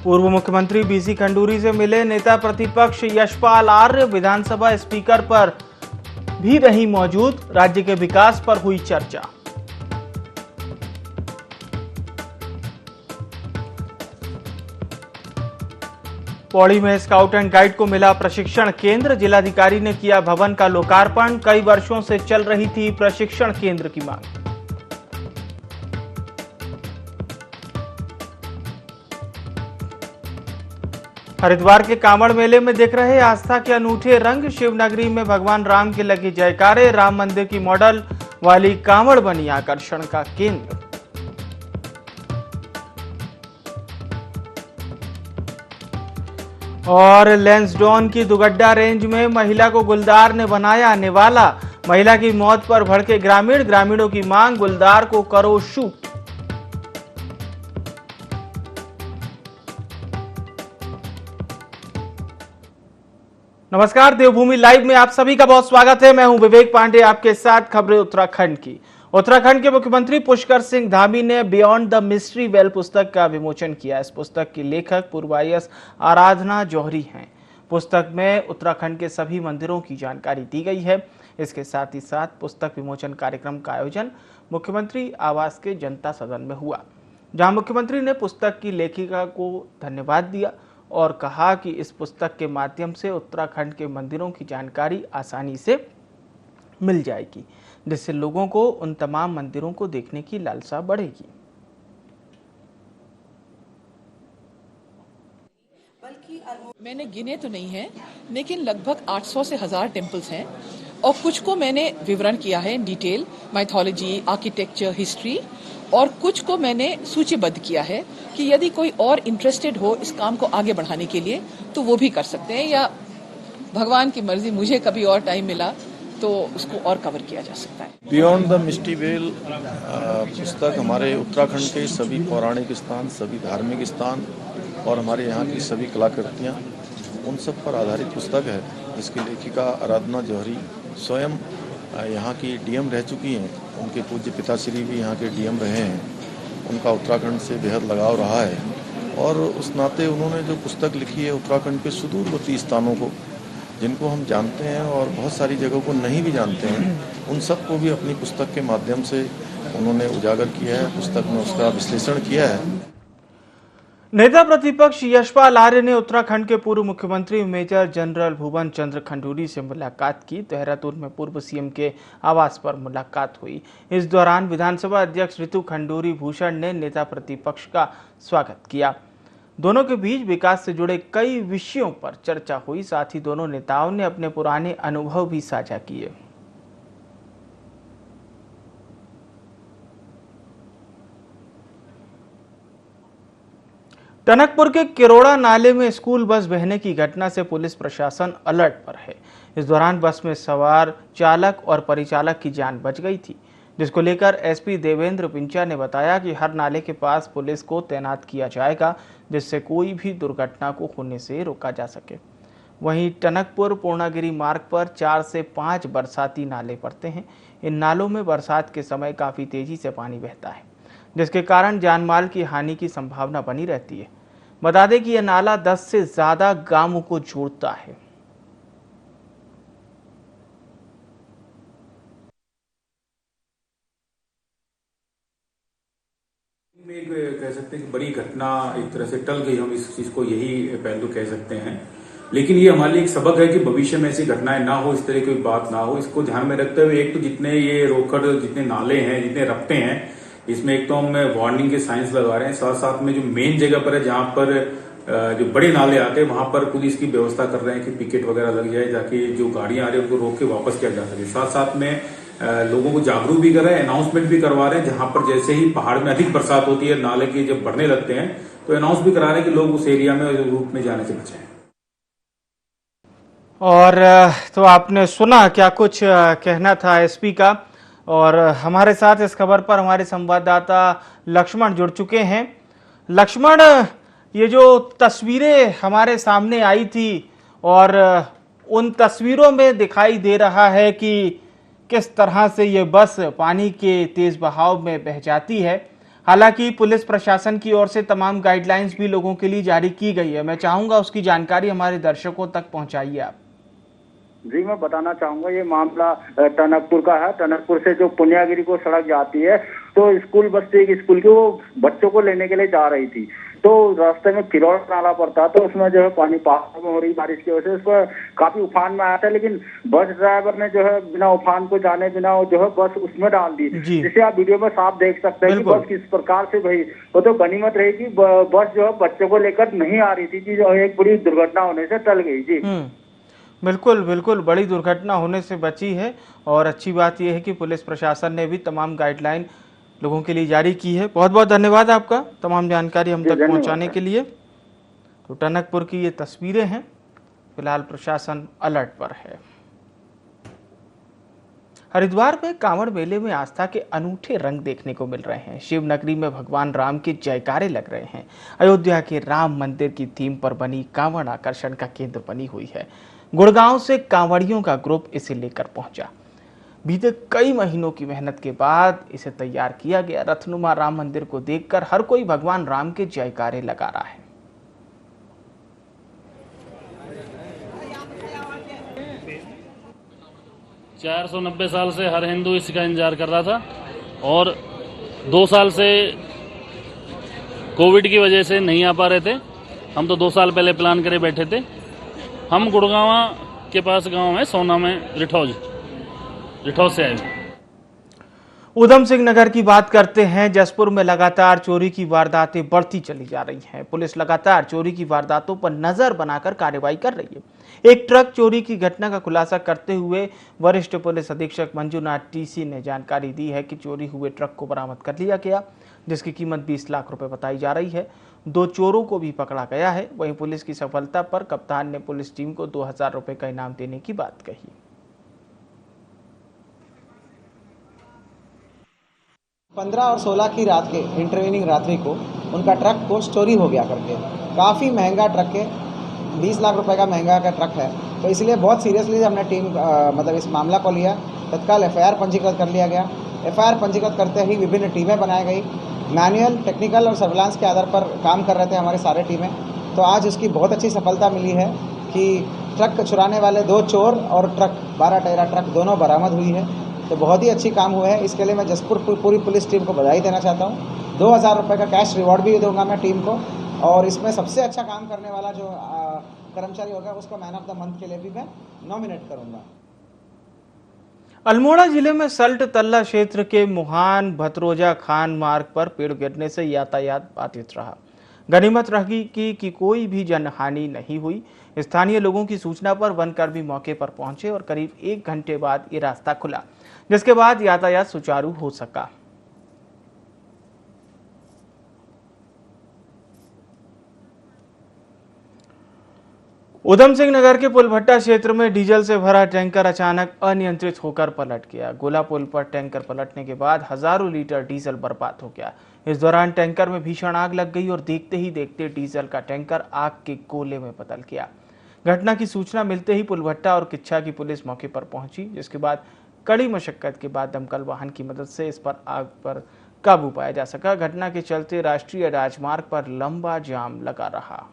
पूर्व मुख्यमंत्री बीसी खंडूरी से मिले नेता प्रतिपक्ष यशपाल आर्य। विधानसभा स्पीकर पर भी रही मौजूद। राज्य के विकास पर हुई चर्चा। पौड़ी में स्काउट एंड गाइड को मिला प्रशिक्षण केंद्र। जिलाधिकारी ने किया भवन का लोकार्पण। कई वर्षों से चल रही थी प्रशिक्षण केंद्र की मांग। हरिद्वार के कांवड़ मेले में दिख रहे आस्था के अनूठे रंग। शिवनगरी में भगवान राम के लगी जयकारे। राम मंदिर की मॉडल वाली कांवड़ बनी आकर्षण का केंद्र। और लैंसडौन की दुगड्डा रेंज में महिला को गुलदार ने बनाया निवाला। महिला की मौत पर भड़के ग्रामीणों की मांग, गुलदार को करो शूट। नमस्कार, देवभूमि लाइव में आप सभी का बहुत स्वागत है। मैं हूं विवेक पांडे, आपके साथ खबरें उत्तराखंड की। उत्तराखंड के मुख्यमंत्री पुष्कर सिंह धामी ने बियॉन्ड द मिस्ट्री वेल पुस्तक का विमोचन किया। इस पुस्तक की लेखक पूर्व IAS आराधना जौहरी हैं। पुस्तक में उत्तराखंड के सभी मंदिरों की जानकारी दी गई है। इसके साथ ही साथ पुस्तक विमोचन कार्यक्रम का आयोजन मुख्यमंत्री आवास के जनता सदन में हुआ, जहां मुख्यमंत्री ने पुस्तक की लेखिका को धन्यवाद दिया और कहा कि इस पुस्तक के माध्यम से उत्तराखंड के मंदिरों की जानकारी आसानी से मिल जाएगी, जिससे लोगों को उन तमाम मंदिरों को देखने की लालसा बढ़ेगी। मैंने गिने तो नहीं है, लेकिन लगभग 800 से 1000 टेम्पल्स हैं और कुछ को मैंने विवरण किया है, डिटेल, माइथोलॉजी, आर्किटेक्चर, हिस्ट्री, और कुछ को मैंने सूचीबद्ध किया है कि यदि कोई और इंटरेस्टेड हो इस काम को आगे बढ़ाने के लिए तो वो भी कर सकते हैं, या भगवान की मर्जी मुझे कभी और टाइम मिला तो उसको और कवर किया जा सकता है। बियॉन्ड द मिस्ट्री वेल पुस्तक हमारे उत्तराखंड के सभी पौराणिक स्थान, सभी धार्मिक स्थान और हमारे यहाँ की सभी कलाकृतियाँ, उन सब पर आधारित पुस्तक है, जिसकी लेखिका आराधना जौहरी स्वयं यहाँ की DM रह चुकी हैं। उनके पूज्य पिताश्री भी यहाँ के DM रहे हैं। उनका उत्तराखंड से बेहद लगाव रहा है और उस नाते उन्होंने जो पुस्तक लिखी है उत्तराखंड के सुदूरवर्ती स्थानों को, जिनको हम जानते हैं और बहुत सारी जगहों को नहीं भी जानते हैं, उन सब को भी अपनी पुस्तक के माध्यम से उन्होंने उजागर किया है, पुस्तक में उसका विश्लेषण किया है। नेता प्रतिपक्ष यशपाल आर्य ने उत्तराखंड के पूर्व मुख्यमंत्री मेजर जनरल भुवन चंद्र खंडूरी से मुलाकात की। देहरादून में पूर्व CM के आवास पर मुलाकात हुई। इस दौरान विधानसभा अध्यक्ष ऋतु खंडूरी भूषण ने नेता प्रतिपक्ष का स्वागत किया। दोनों के बीच विकास से जुड़े कई विषयों पर चर्चा हुई। साथ ही दोनों नेताओं ने अपने पुराने अनुभव भी साझा किए। टनकपुर के किरोड़ा नाले में स्कूल बस बहने की घटना से पुलिस प्रशासन अलर्ट पर है। इस दौरान बस में सवार चालक और परिचालक की जान बच गई थी, जिसको लेकर SP देवेंद्र पिंचा ने बताया कि हर नाले के पास पुलिस को तैनात किया जाएगा, जिससे कोई भी दुर्घटना को होने से रोका जा सके। वहीं टनकपुर पूर्णागिरी मार्ग पर 4 से 5 बरसाती नाले पड़ते हैं। इन नालों में बरसात के समय काफ़ी तेजी से पानी बहता है, जिसके कारण जानमाल की हानि की संभावना बनी रहती है। बता दें कि यह नाला 10 से ज्यादा गांवों को जोड़ता है। एक कह सकते हैं कि बड़ी घटना एक तरह से टल गई, हम इस चीज को यही पहलू कह सकते हैं। लेकिन ये हमारे लिए एक सबक है कि भविष्य में ऐसी घटनाएं ना हो, इस तरह की बात ना हो। इसको ध्यान में रखते हुए एक तो जितने ये रोकड़, जितने नाले हैं, जितने रपटे हैं, इसमें एक तो हम वार्निंग के साइंस लगा रहे हैं। साथ साथ में जो मेन जगह पर है, जहां पर जो बड़े नाले आते हैं, वहां पर पुलिस की व्यवस्था कर रहे हैं कि पिकेट वगैरह लग जाए, ताकि जो गाड़ियां आ रही है उनको रोक के वापस किया जा सके। साथ साथ में लोगों को जागरूक भी कर रहे हैं, अनाउंसमेंट भी करवा रहे हैं। जहां पर जैसे ही पहाड़ में अधिक बरसात होती है, नाले के जब बढ़ने लगते हैं, तो अनाउंस भी करा रहे हैं कि लोग उस एरिया में रूट में जाने से बचें। और तो आपने सुना क्या कुछ कहना था SP का। और हमारे साथ इस खबर पर हमारे संवाददाता लक्ष्मण जुड़ चुके हैं। लक्ष्मण, ये जो तस्वीरें हमारे सामने आई थी और उन तस्वीरों में दिखाई दे रहा है कि किस तरह से ये बस पानी के तेज बहाव में बह जाती है। हालांकि पुलिस प्रशासन की ओर से तमाम गाइडलाइंस भी लोगों के लिए जारी की गई है। मैं चाहूंगा उसकी जानकारी हमारे दर्शकों तक पहुंचाइए आप। जी, मैं बताना चाहूंगा ये मामला टनकपुर का है। टनकपुर से जो पुनियागिरी को सड़क जाती है, तो स्कूल बस से एक स्कूल के वो बच्चों को लेने के लिए जा रही थी, तो रास्ते में किरौड़ नाला पड़ता, तो उसमें जो है पानी पहाड़ में हो रही बारिश की वजह से उसको काफी उफान में आया था, लेकिन बस ड्राइवर ने जो है बिना उफान को जाने बिना जो है बस उसमें डाल दी, जिसे आप वीडियो में साफ देख सकते हैं कि बस किस प्रकार से भाई वो तो गनीमत रही कि बस जो है बच्चों को लेकर नहीं आ रही थी, जो एक बड़ी दुर्घटना होने से टल गई। जी बिल्कुल बिल्कुल, बड़ी दुर्घटना होने से बची है और अच्छी बात यह है कि पुलिस प्रशासन ने भी तमाम गाइडलाइन लोगों के लिए जारी की है। बहुत बहुत धन्यवाद आपका तमाम जानकारी हम तक पहुंचाने के लिए। तो टनकपुर की ये तस्वीरें हैं, फिलहाल प्रशासन अलर्ट पर है। हरिद्वार में कांवड़ मेले में आस्था के अनूठे रंग देखने को मिल रहे हैं। शिव नगरी में भगवान राम के जयकारे लग रहे हैं। अयोध्या के राम मंदिर की थीम पर बनी कांवड़ आकर्षण का केंद्र बनी हुई है। गुड़गांव से कांवड़ियों का ग्रुप इसे लेकर पहुंचा। बीते कई महीनों की मेहनत के बाद इसे तैयार किया गया। रथनुमा राम मंदिर को देखकर हर कोई भगवान राम के जयकारे लगा रहा है। चार 490 साल से हर हिंदू इसका इंतजार कर रहा था और 2 साल से कोविड की वजह से नहीं आ पा रहे थे। हम तो 2 साल पहले प्लान करे बैठे थे। हम गुड़गांव के पास गांव है सोना में रिठौज से आए। उधम सिंह नगर की बात करते हैं। जसपुर में लगातार चोरी की वारदातें बढ़ती चली जा रही हैं। पुलिस लगातार चोरी की वारदातों पर नजर बनाकर कार्रवाई कर रही है। एक ट्रक चोरी की घटना का खुलासा करते हुए वरिष्ठ पुलिस अधीक्षक मंजूनाथ टीसी ने जानकारी दी है कि चोरी हुए ट्रक को बरामद कर लिया गया, जिसकी कीमत 20 लाख रुपए बताई जा रही है। 2 चोरों को भी पकड़ा गया है। वहीं पुलिस की सफलता पर कप्तान ने पुलिस टीम को 2000 रुपए का इनाम देने की बात कही। 15 और 16 की रात के इंटरवेनिंग रात्रि को उनका ट्रक को चोरी हो गया करके। काफ़ी महंगा ट्रक है, 20 लाख रुपए का महंगा का ट्रक है, तो इसलिए बहुत सीरियसली हमने टीम मतलब इस मामला को लिया। तत्काल एफआईआर पंजीकृत कर लिया गया। एफआईआर पंजीकृत करते ही विभिन्न टीमें बनाई गई। मैनुअल, टेक्निकल और सर्विलांस के आधार पर काम कर रहे थे हमारे सारे टीमें। तो आज उसकी बहुत अच्छी सफलता मिली है कि ट्रक चुराने वाले 2 चोर और ट्रक 12 टायरा ट्रक दोनों बरामद हुई है। तो बहुत ही अच्छी काम हुआ है। इसके लिए मैं जसपुर पूरी पुलिस टीम को बधाई देना चाहता हूँ। 2000 रुपये का कैश रिवॉर्ड भी दूंगा मैं टीम को, और इसमें सबसे अच्छा काम करने वाला जो कर्मचारी होगा उसको मैन ऑफ द मंथ के लिए भी मैं नॉमिनेट करूंगा। अल्मोड़ा जिले में सल्ट तल्ला क्षेत्र के मुहान भतरोजा खान मार्ग पर पेड़ गिरने से यातायात बाधित रहा। गनीमत रही कि कोई भी जनहानि नहीं हुई। स्थानीय लोगों की सूचना पर वनकर्मी मौके पर पहुंचे और करीब 1 घंटे बाद ये रास्ता खुला, जिसके बाद यातायात सुचारू हो सका। उधम सिंह नगर के पुलभट्टा क्षेत्र में डीजल से भरा टैंकर अचानक अनियंत्रित होकर पलट गया। गोला पुल पर टैंकर पलटने के बाद हजारों लीटर डीजल बर्बाद हो गया। इस दौरान टैंकर में भीषण आग लग गई और देखते ही देखते डीजल का टैंकर आग के गोले में बदल गया। घटना की सूचना मिलते ही पुलभट्टा और किच्छा की पुलिस मौके पर पहुंची, जिसके बाद कड़ी मशक्कत के बाद दमकल वाहन की मदद से इस पर आग पर काबू पाया जा सका। घटना के चलते राष्ट्रीय राजमार्ग पर लंबा जाम लगा रहा।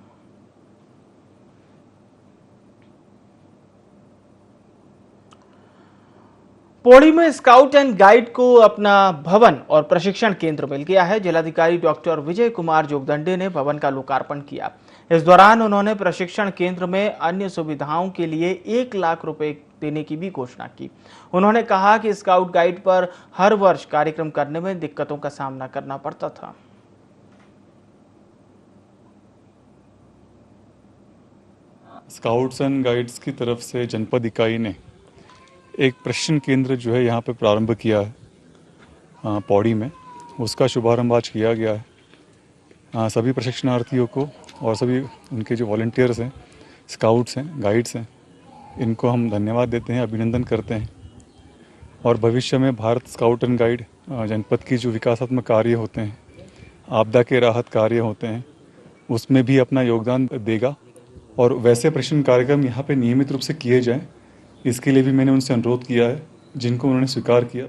पौड़ी में स्काउट एंड गाइड को अपना भवन और प्रशिक्षण केंद्र मिल गया है। जिलाधिकारी डॉक्टर विजय कुमार जोगदंडे ने भवन का लोकार्पण किया। इस दौरान उन्होंने प्रशिक्षण केंद्र में अन्य सुविधाओं के लिए 1 लाख रुपए देने की भी घोषणा की। उन्होंने कहा कि स्काउट गाइड पर हर वर्ष कार्यक्रम करने में दिक्कतों का सामना करना पड़ता था। स्काउट्स एंड गाइड्स की तरफ से जनपद इकाई ने एक प्रशिक्षण केंद्र जो है यहाँ पे प्रारंभ किया है पौड़ी में। उसका शुभारंभ आज किया गया है। सभी प्रशिक्षणार्थियों को और सभी उनके जो वॉलंटियर्स हैं, स्काउट्स हैं, गाइड्स हैं, इनको हम धन्यवाद देते हैं, अभिनंदन करते हैं। और भविष्य में भारत स्काउट एंड गाइड जनपद की जो विकासात्मक कार्य होते हैं, आपदा के राहत कार्य होते हैं, उसमें भी अपना योगदान देगा। और वैसे प्रशिक्षण कार्यक्रम यहाँ पे नियमित रूप से किए जाएं, इसके लिए भी मैंने उनसे अनुरोध किया है, जिनको उन्होंने स्वीकार किया।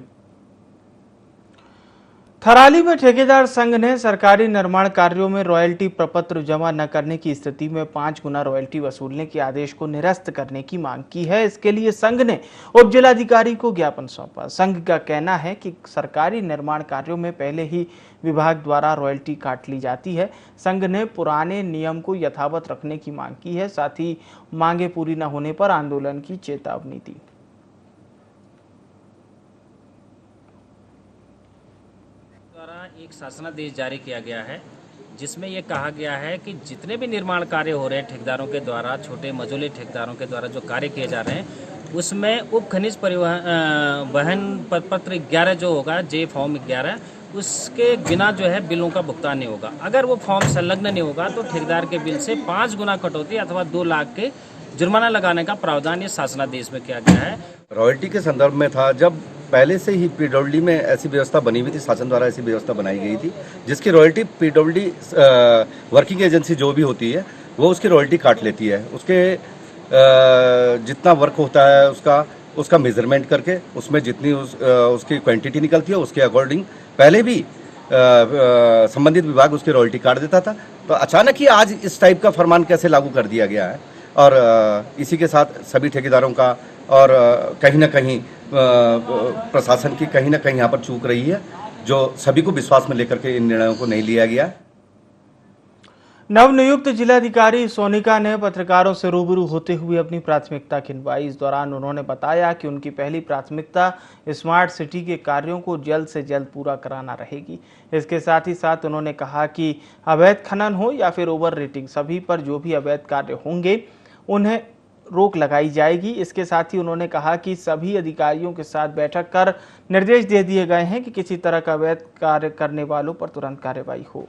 थराली में ठेकेदार संघ ने सरकारी निर्माण कार्यों में रॉयल्टी प्रपत्र जमा न करने की स्थिति में 5 गुना रॉयल्टी वसूलने के आदेश को निरस्त करने की मांग की है। इसके लिए संघ ने उप जिलाधिकारी को ज्ञापन सौंपा। संघ का कहना है कि सरकारी निर्माण कार्यों में पहले ही विभाग द्वारा रॉयल्टी काट ली जाती है। संघ ने पुराने नियम को यथावत रखने की मांग की है। साथ ही मांगे पूरी न होने पर आंदोलन की चेतावनी दी। एक शासनादेश जारी किया गया है जिसमें ये कहा गया है कि जितने भी निर्माण कार्य हो रहे हैं ठेकेदारों के द्वारा, छोटे मझोले ठेकेदारों के द्वारा जो कार्य किए जा रहे हैं, उसमें उप खनिज परिवहन वहन पत्र 11 जो होगा, जे फॉर्म 11, उसके बिना जो है बिलों का भुगतान नहीं होगा। अगर वो फॉर्म संलग्न नहीं होगा तो ठेकेदार के बिल से 5 गुना कटौती अथवा 2 लाख के जुर्माना लगाने का प्रावधान ये शासनादेश में किया गया है। रॉयल्टी के संदर्भ में था, जब पहले से ही पीडब्ल्यूडी में ऐसी व्यवस्था बनी हुई थी, शासन द्वारा ऐसी व्यवस्था बनाई गई थी जिसकी रॉयल्टी पीडब्ल्यूडी वर्किंग एजेंसी जो भी होती है वो उसकी रॉयल्टी काट लेती है। उसके जितना वर्क होता है उसका मेजरमेंट करके उसमें जितनी उसकी क्वांटिटी निकलती है उसके अकॉर्डिंग पहले भी संबंधित विभाग उसकी रॉयल्टी काट देता था। तो अचानक ही आज इस टाइप का फरमान कैसे लागू कर दिया गया है, और इसी के साथ सभी ठेकेदारों का और कहीं ना कहीं प्रशासन की कहीं ना कहीं यहाँ पर चूक रही है, जो सभी को विश्वास में लेकर के इन निर्णयों को नहीं लिया गया। नवनियुक्त जिलाधिकारी सोनिका ने पत्रकारों से रूबरू होते हुए अपनी प्राथमिकता गिनवाई। इस दौरान उन्होंने बताया कि उनकी पहली प्राथमिकता स्मार्ट सिटी के कार्यों को जल्द से जल्द पूरा कराना रहेगी। इसके साथ ही साथ उन्होंने कहा कि अवैध खनन हो या फिर ओवर रेटिंग, सभी पर जो भी अवैध कार्य होंगे उन्हें रोक लगाई जाएगी। इसके साथ ही उन्होंने कहा कि सभी अधिकारियों के साथ बैठक कर निर्देश दे दिए गए हैं कि किसी तरह का अवैध कार्य करने वालों पर तुरंत कार्रवाई हो।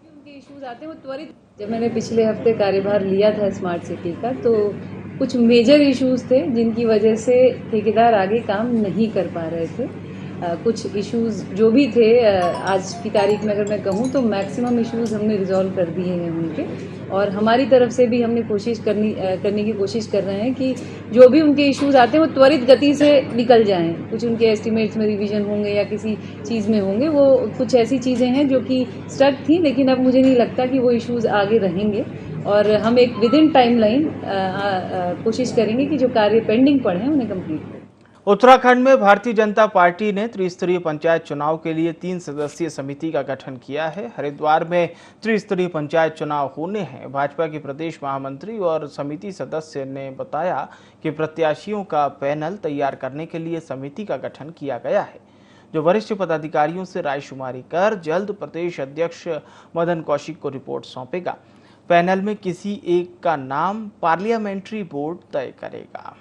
उनके इश्यूज आते हैं वो त्वरित। जब मैंने पिछले हफ्ते कार्यभार लिया था स्मार्ट सिटी का, तो कुछ मेजर इश्यूज थे जिनकी वजह से ठेकेदार आगे काम नहीं कर पा रहे थे। कुछ इश्यूज जो भी थे, आज की तारीख में अगर मैं कहूँ तो मैक्सिमम इश्यूज हमने रिजॉल्व कर दिए हैं उनके, और हमारी तरफ से भी हमने कोशिश करने की कोशिश कर रहे हैं कि जो भी उनके इश्यूज आते हैं वो त्वरित गति से निकल जाएं। कुछ उनके एस्टिमेट्स में रिवीजन होंगे या किसी चीज़ में होंगे, वो कुछ ऐसी चीज़ें हैं जो कि स्टक थी, लेकिन अब मुझे नहीं लगता कि वो इश्यूज आगे रहेंगे, और हम एक विद इन टाइम लाइन कोशिश करेंगे कि जो कार्य पेंडिंग पड़े हैं उन्हें कंप्लीट करें। उत्तराखंड में भारतीय जनता पार्टी ने त्रिस्तरीय पंचायत चुनाव के लिए 3 सदस्यीय समिति का गठन किया है। हरिद्वार में त्रिस्तरीय पंचायत चुनाव होने हैं। भाजपा के प्रदेश महामंत्री और समिति सदस्य ने बताया कि प्रत्याशियों का पैनल तैयार करने के लिए समिति का गठन किया गया है, जो वरिष्ठ पदाधिकारियों से रायशुमारी कर जल्द प्रदेश अध्यक्ष मदन कौशिक को रिपोर्ट सौंपेगा। पैनल में किसी एक का नाम पार्लियामेंट्री बोर्ड तय करेगा।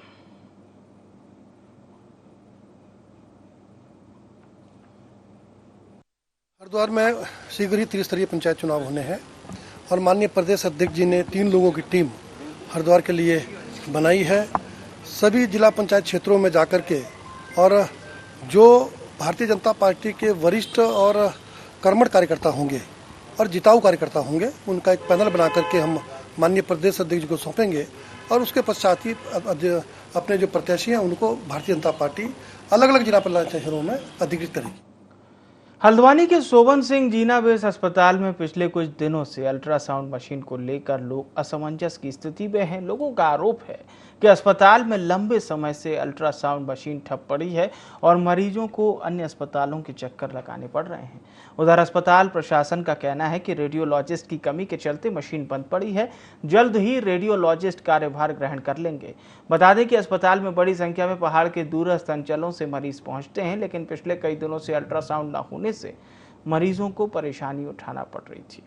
हरिद्वार में शीघ्र ही त्रिस्तरीय पंचायत चुनाव होने हैं, और माननीय प्रदेश अध्यक्ष जी ने 3 लोगों की टीम हरिद्वार के लिए बनाई है। सभी जिला पंचायत क्षेत्रों में जाकर के, और जो भारतीय जनता पार्टी के वरिष्ठ और कर्मठ कार्यकर्ता होंगे और जिताऊ कार्यकर्ता होंगे, उनका एक पैनल बना करके हम माननीय प्रदेश अध्यक्ष जी को सौंपेंगे, और उसके पश्चात ही अपने जो प्रत्याशी हैं उनको भारतीय जनता पार्टी अलग अलग जिला पंचायत क्षेत्रों में अधिकृत करेगी। हल्द्वानी के शोभन सिंह जीना बेस अस्पताल में पिछले कुछ दिनों से अल्ट्रासाउंड मशीन को लेकर लोग असमंजस की स्थिति में हैं। लोगों का आरोप है कि अस्पताल में लंबे समय से अल्ट्रासाउंड मशीन ठप पड़ी है और मरीजों को अन्य अस्पतालों के चक्कर लगाने पड़ रहे हैं। उधर अस्पताल प्रशासन का कहना है कि रेडियोलॉजिस्ट की कमी के चलते मशीन बंद पड़ी है। जल्द ही रेडियोलॉजिस्ट कार्यभार ग्रहण कर लेंगे। बता दें कि अस्पताल में बड़ी संख्या में पहाड़ के दूरस्थ अंचलों से मरीज पहुंचते हैं, लेकिन पिछले कई दिनों से अल्ट्रासाउंड न होने से मरीजों को परेशानी उठाना पड़ रही थी।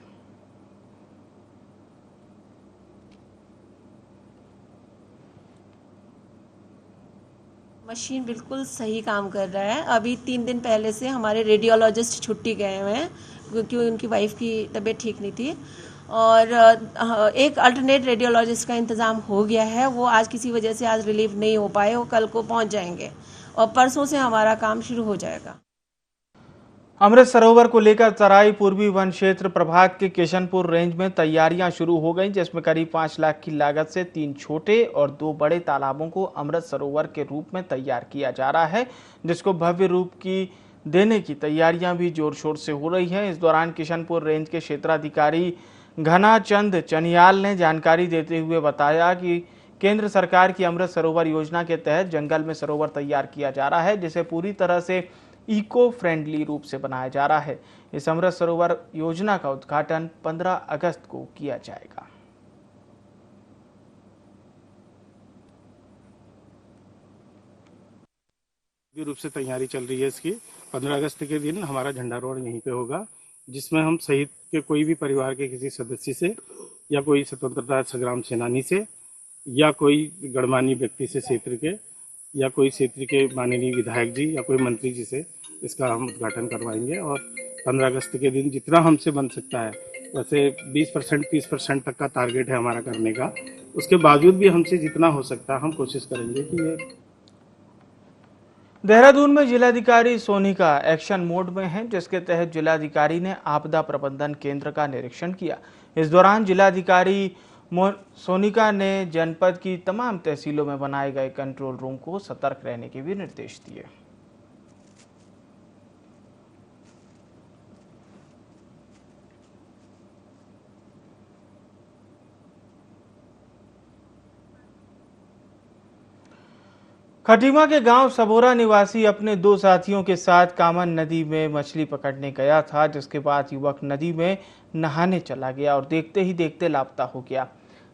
मशीन बिल्कुल सही काम कर रहा है। अभी 3 दिन पहले से हमारे रेडियोलॉजिस्ट छुट्टी गए हुए हैं क्योंकि उनकी वाइफ की तबीयत ठीक नहीं थी, और एक अल्टरनेट रेडियोलॉजिस्ट का इंतज़ाम हो गया है। वो आज किसी वजह से आज रिलीव नहीं हो पाए, वो कल को पहुंच जाएंगे और परसों से हमारा काम शुरू हो जाएगा। अमृत सरोवर को लेकर तराई पूर्वी वन क्षेत्र प्रभाग के किशनपुर रेंज में तैयारियां शुरू हो गईं, जिसमें करीब 5 लाख की लागत से 3 छोटे और 2 बड़े तालाबों को अमृत सरोवर के रूप में तैयार किया जा रहा है, जिसको भव्य रूप की देने की तैयारियां भी जोर शोर से हो रही हैं। इस दौरान किशनपुर रेंज के क्षेत्राधिकारी घना चंद चनियाल ने जानकारी देते हुए बताया कि केंद्र सरकार की अमृत सरोवर योजना के तहत जंगल में सरोवर तैयार किया जा रहा है, जिसे पूरी तरह से इको फ्रेंडली रूप से बनाया जा रहा है। इस अमृत सरोवर योजना का उद्घाटन 15 अगस्त को किया जाएगा। रूप से तैयारी चल रही है इसकी। 15 अगस्त के दिन हमारा झंडारोहण यहीं पे होगा, जिसमें हम शहीद के कोई भी परिवार के किसी सदस्य से या कोई स्वतंत्रता संग्राम सेनानी से या कोई गणमान्य व्यक्ति से क्षेत्र के या कोई क्षेत्र के माननीय विधायक जी या कोई मंत्री जी से इसका हम उद्घाटन करवाएंगे। और 15 अगस्त के दिन जितना हमसे बन सकता है, वैसे 20% 30% तक का टारगेट है हमारा करने का। उसके बावजूद भी हमसे जितना हो सकता है हम कोशिश करेंगे कि ये। देहरादून में जिलाधिकारी सोनिका एक्शन मोड में है, जिसके तहत जिलाधिकारी ने आपदा प्रबंधन केंद्र का निरीक्षण किया। इस दौरान जिलाधिकारी सोनिका ने जनपद की तमाम तहसीलों में बनाए गए कंट्रोल रूम को सतर्क रहने के भी निर्देश दिए। खटीमा के गांव सबोरा निवासी अपने 2 साथियों के साथ कामन नदी में मछली पकड़ने गया था, जिसके बाद युवक नदी में नहाने चला गया और देखते ही देखते लापता हो गया।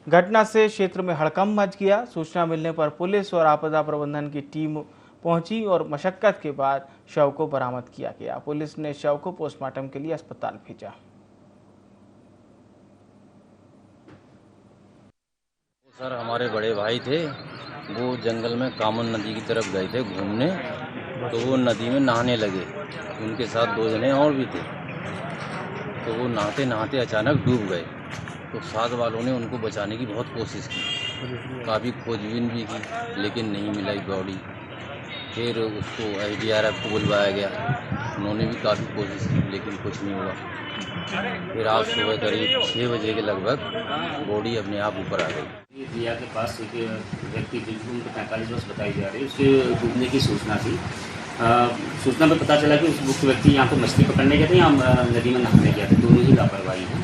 घटना से क्षेत्र में हड़कंप मच गया। सूचना मिलने पर पुलिस और आपदा प्रबंधन की टीम पहुंची और मशक्कत के बाद शव को बरामद किया गया। पुलिस ने शव को पोस्टमार्टम के लिए अस्पताल भेजा। सर, हमारे बड़े भाई थे, वो जंगल में कामन नदी की तरफ गए थे घूमने, तो वो नदी में नहाने लगे। उनके साथ 2 जने और भी थे, तो वो नहाते नहाते अचानक डूब गए। तो साथ वालों ने उनको बचाने की बहुत कोशिश की, काफ़ी खोजबीन भी की, लेकिन नहीं मिलाई बॉडी। फिर उसको SDRF को बुलवाया गया, उन्होंने भी काफ़ी कोशिश की, लेकिन कुछ नहीं हुआ। फिर आज सुबह करीब 6 बजे के लगभग बॉडी अपने आप ऊपर आ गई। दिया के पास एक व्यक्ति जिसको उनको 45 वर्ष बताई जा रही है, उसके डूबने की सूचना थी। सूचना में पता चला कि उस व्यक्ति यहाँ पर मछली पकड़ने गए थे, यहाँ नदी में नहाने गया था। दोनों ही लापरवाही हैं।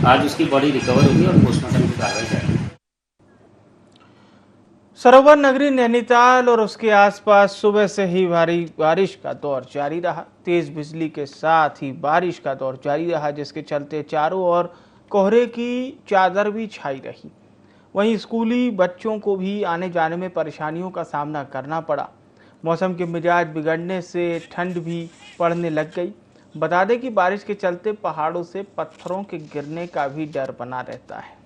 आज उसकी बॉडी रिकवर होगी और पोस्टमार्टम की कार्रवाई जाएगी। सरोवर नगरी नैनीताल और उसके आसपास सुबह से ही भारी बारिश का दौर जारी रहा। तेज बिजली के साथ ही बारिश का दौर जारी रहा, जिसके चलते चारों ओर कोहरे की चादर भी छाई रही। वहीं स्कूली बच्चों को भी आने जाने में परेशानियों का सामना करना पड़ा। मौसम के मिजाज बिगड़ने से ठंड भी पड़ने लग गई। बता दें कि बारिश के चलते पहाड़ों से पत्थरों के गिरने का भी डर बना रहता है।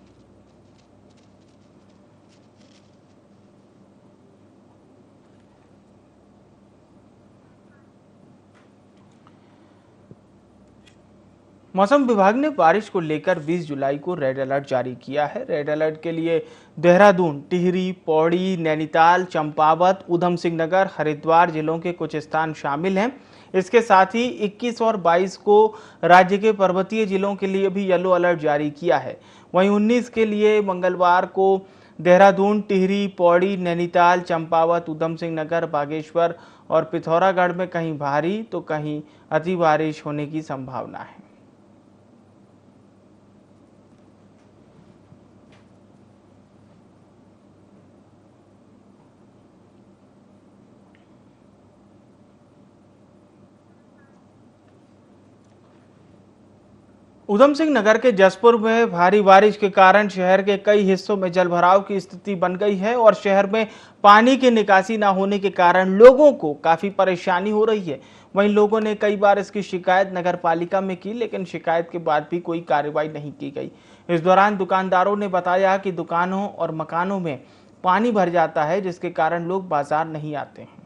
मौसम विभाग ने बारिश को लेकर 20 जुलाई को रेड अलर्ट जारी किया है। रेड अलर्ट के लिए देहरादून, टिहरी, पौड़ी, नैनीताल, चंपावत, ऊधम सिंह नगर, हरिद्वार जिलों के कुछ स्थान शामिल हैं। इसके साथ ही 21 और 22 को राज्य के पर्वतीय जिलों के लिए भी येलो अलर्ट जारी किया है। वहीं 19 के लिए मंगलवार को देहरादून, टिहरी, पौड़ी, नैनीताल, चंपावत, ऊधम सिंह नगर, बागेश्वर और पिथौरागढ़ में कहीं भारी तो कहीं अति बारिश होने की संभावना है। ऊधम सिंह नगर के जसपुर में भारी बारिश के कारण शहर के कई हिस्सों में जलभराव की स्थिति बन गई है और शहर में पानी की निकासी न होने के कारण लोगों को काफी परेशानी हो रही है। वहीं लोगों ने कई बार इसकी शिकायत नगर पालिका में की, लेकिन शिकायत के बाद भी कोई कार्रवाई नहीं की गई। इस दौरान दुकानदारों ने बताया कि दुकानों और मकानों में पानी भर जाता है, जिसके कारण लोग बाजार नहीं आते हैं।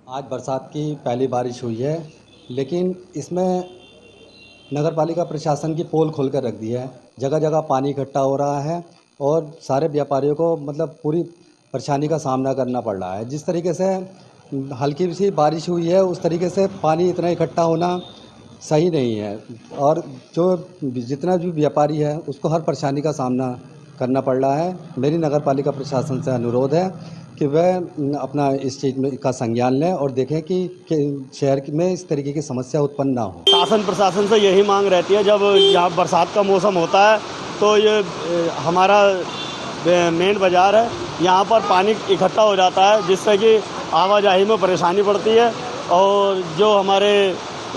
आज बरसात की पहली बारिश हुई है, लेकिन इसमें नगर पालिका प्रशासन की पोल खोलकर रख दी है। जगह जगह पानी इकट्ठा हो रहा है और सारे व्यापारियों को मतलब पूरी परेशानी का सामना करना पड़ रहा है। जिस तरीके से हल्की सी बारिश हुई है उस तरीके से पानी इतना इकट्ठा होना सही नहीं है और जो जितना भी व्यापारी है उसको हर परेशानी का सामना करना पड़ रहा है। मेरी नगर पालिका प्रशासन से अनुरोध है कि वह अपना इस चीज़ में का संज्ञान लें और देखें कि शहर में इस तरीके की समस्या उत्पन्न ना हो। शासन प्रशासन से यही मांग रहती है, जब यहाँ बरसात का मौसम होता है तो ये हमारा मेन बाज़ार है, यहाँ पर पानी इकट्ठा हो जाता है जिससे कि आवाजाही में परेशानी पड़ती है और जो हमारे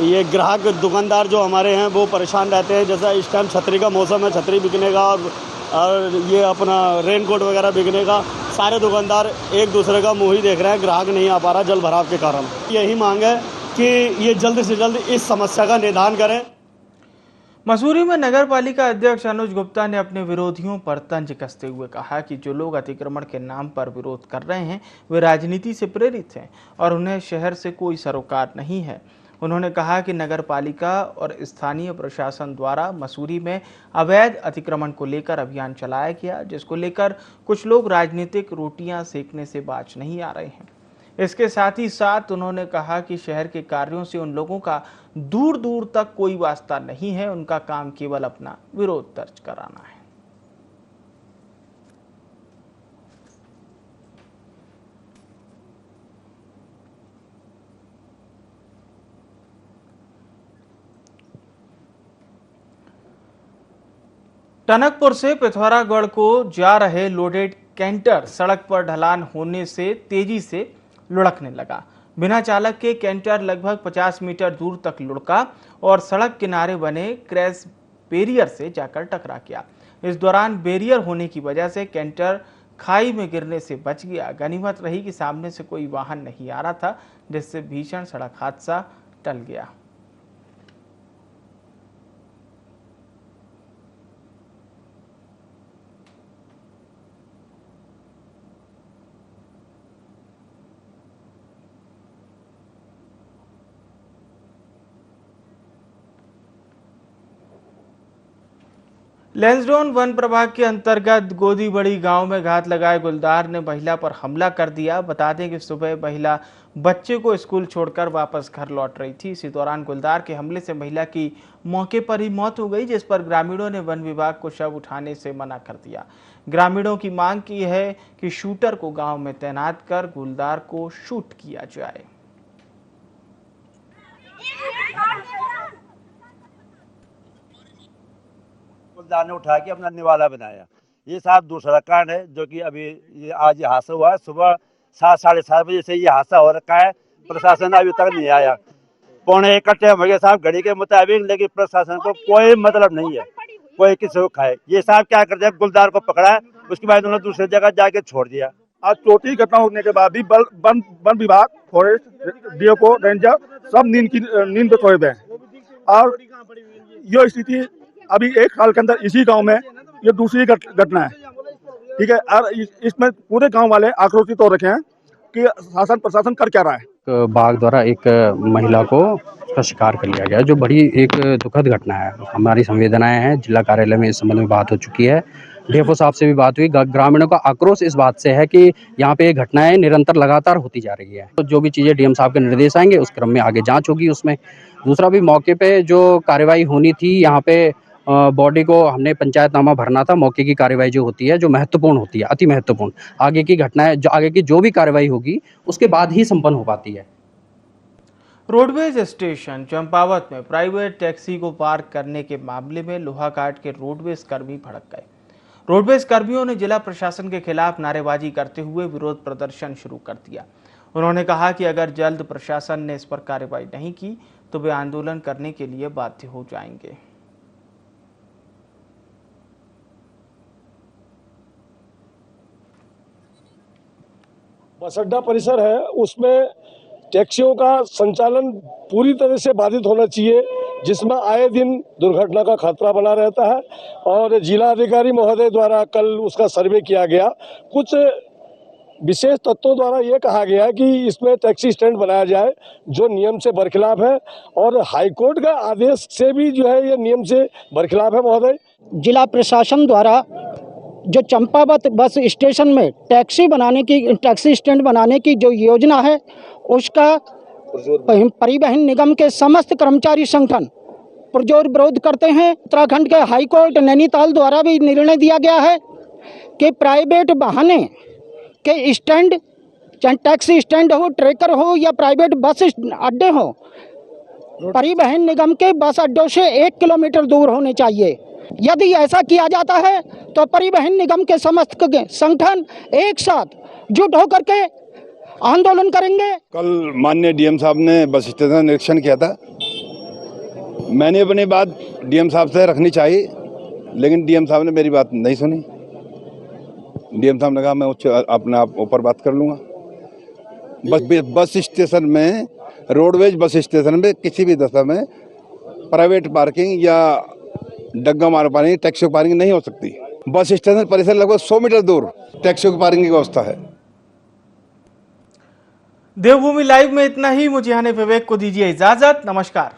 ये ग्राहक दुकानदार जो हमारे हैं वो परेशान रहते हैं। जैसा इस टाइम छतरी का मौसम है, छतरी बिकने का और ये अपना रेनकोट वगैरह बिकने का, सारे दुकानदार एक दूसरे का मुँह ही देख रहे हैं, ग्राहक नहीं आ पा रहा जल भराव के कारण। यही मांग है कि ये जल्द से जल्द इस समस्या का निदान करें। मसूरी में नगर पालिका अध्यक्ष अनुज गुप्ता ने अपने विरोधियों पर तंज कसते हुए कहा कि जो लोग अतिक्रमण के नाम पर विरोध कर रहे हैं वे राजनीति से प्रेरित हैं और उन्हें शहर से कोई सरोकार नहीं है। उन्होंने कहा कि नगर पालिका और स्थानीय प्रशासन द्वारा मसूरी में अवैध अतिक्रमण को लेकर अभियान चलाया गया, जिसको लेकर कुछ लोग राजनीतिक रोटियां सेकने से बाज नहीं आ रहे हैं। इसके साथ ही साथ उन्होंने कहा कि शहर के कार्यों से उन लोगों का दूर दूर तक कोई वास्ता नहीं है, उनका काम केवल अपना विरोध दर्ज कराना है। टनकपुर से पिथौरागढ़ को जा रहे लोडेड कैंटर सड़क पर ढलान होने से तेजी से लुढ़कने लगा। बिना चालक के कैंटर लगभग 50 मीटर दूर तक लुढ़का और सड़क किनारे बने क्रैश बैरियर से जाकर टकरा गया। इस दौरान बैरियर होने की वजह से कैंटर खाई में गिरने से बच गया। गनीमत रही कि सामने से कोई वाहन नहीं आ रहा था, जिससे भीषण सड़क हादसा टल गया। लैंसडौन वन प्रभाग के अंतर्गत गोदी बड़ी गांव में घात लगाए गुलदार ने महिला पर हमला कर दिया। बता दें कि सुबह महिला बच्चे को स्कूल छोड़कर वापस घर लौट रही थी। इसी दौरान गुलदार के हमले से महिला की मौके पर ही मौत हो गई, जिस पर ग्रामीणों ने वन विभाग को शव उठाने से मना कर दिया। ग्रामीणों की मांग की है कि शूटर को गाँव में तैनात कर गुलदार को शूट किया जाए। गुलदार ने उठा के अपना निवाला बनाया। ये साहब दूसरा कांड है जो कि अभी आज ये हादसा हुआ है। सुबह 7 साढ़े 7 बजे से ये हादसा हो रखा है। प्रशासन अभी तक नहीं आया। 1:45 घंटे हो गए साहब घड़ी के मुताबिक, लेकिन प्रशासन को कोई मतलब नहीं है, कोई किसी को खाए। ये साहब क्या करते हैं, गुलदार को पकड़ा है, उसके बाद उन्होंने दूसरी जगह जाके छोड़ दिया। आज चोटी घटना होने के बाद भी वन विभाग, फॉरेस्ट, डीएफओ, रेंजर सब नींद पे सोए हुए हैं और ये स्थिति अभी 1 साल के अंदर इसी गांव में ये दूसरी घटना है। ठीक है, और इसमें पूरे गांव वाले आक्रोशित हो रखे हैं कि शासन प्रशासन कर क्या रहा है। बाघ द्वारा एक महिला को का शिकार कर लिया गया, जो बड़ी एक दुखद घटना है। हमारी संवेदनाएं हैं, जिला कार्यालय में इस संबंध में बात हो चुकी है, डीएफओ साहब से भी बात हुई। ग्रामीणों का आक्रोश इस बात से है कि यहाँ पे घटनाएं निरंतर लगातार होती जा रही है। तो जो भी चीजें डीएम साहब के निर्देश आएंगे उस क्रम में आगे जांच होगी। उसमें दूसरा भी मौके पे जो कार्यवाही होनी थी, यहाँ पे बॉडी को हमने पंचायतनामा भरना था। मौके की कार्यवाही जो होती है, जो महत्वपूर्ण होती है, अति महत्वपूर्ण, आगे की घटनाएं जो आगे की जो भी कार्यवाही होगी उसके बाद ही संपन्न हो पाती है। रोडवेज स्टेशन चंपावत में प्राइवेट टैक्सी को पार्क करने के मामले में लोहाघाट के रोडवेज कर्मी भड़क गए। रोडवेज कर्मियों ने जिला प्रशासन के खिलाफ नारेबाजी करते हुए विरोध प्रदर्शन शुरू कर दिया। उन्होंने कहा कि अगर जल्द प्रशासन ने इस पर कार्रवाई नहीं की तो वे आंदोलन करने के लिए बाध्य हो जाएंगे। बस अड्डा परिसर है, उसमें टैक्सियों का संचालन पूरी तरह से बाधित होना चाहिए, जिसमें आए दिन दुर्घटना का खतरा बना रहता है। और जिला अधिकारी महोदय द्वारा कल उसका सर्वे किया गया। कुछ विशेष तत्वों द्वारा ये कहा गया कि इसमें टैक्सी स्टैंड बनाया जाए, जो नियम से बरखिलाफ है और हाईकोर्ट का आदेश से भी जो है ये नियम से बरखिलाफ है। महोदय, जिला प्रशासन द्वारा जो चंपावत बस स्टेशन में टैक्सी स्टैंड बनाने की जो योजना है उसका परिवहन निगम के समस्त कर्मचारी संगठन पुरजोर विरोध करते हैं। उत्तराखंड के हाईकोर्ट नैनीताल द्वारा भी निर्णय दिया गया है कि प्राइवेट वाहने के स्टैंड, चाहे टैक्सी स्टैंड हो, ट्रैकर हो या प्राइवेट बस अड्डे हो, परिवहन निगम के बस अड्डों से 1 किलोमीटर दूर होने चाहिए। यदि ऐसा किया जाता है तो परिवहन निगम के समस्त संगठन एक साथ जुट होकर के आंदोलन करेंगे। कल माननीय डीएम साहब ने बस स्टेशन का निरीक्षण किया था। मैंने अपनी बात डीएम साहब से रखनी चाहिए, लेकिन डीएम साहब ने मेरी बात नहीं सुनी। डीएम साहब ने कहा मैं अपने आप ऊपर बात कर लूँगा। बस स्टेशन में, रोडवेज बस स्टेशन में किसी भी दशा में प्राइवेट पार्किंग या डग्गा मार पार्किंग, टैक्सी पार्किंग नहीं हो सकती। बस स्टेशन परिसर लगभग 100 मीटर दूर टैक्सी पार्किंग की व्यवस्था है। देवभूमि लाइव में इतना ही। मुझे यानी विवेक को दीजिए इजाजत। नमस्कार।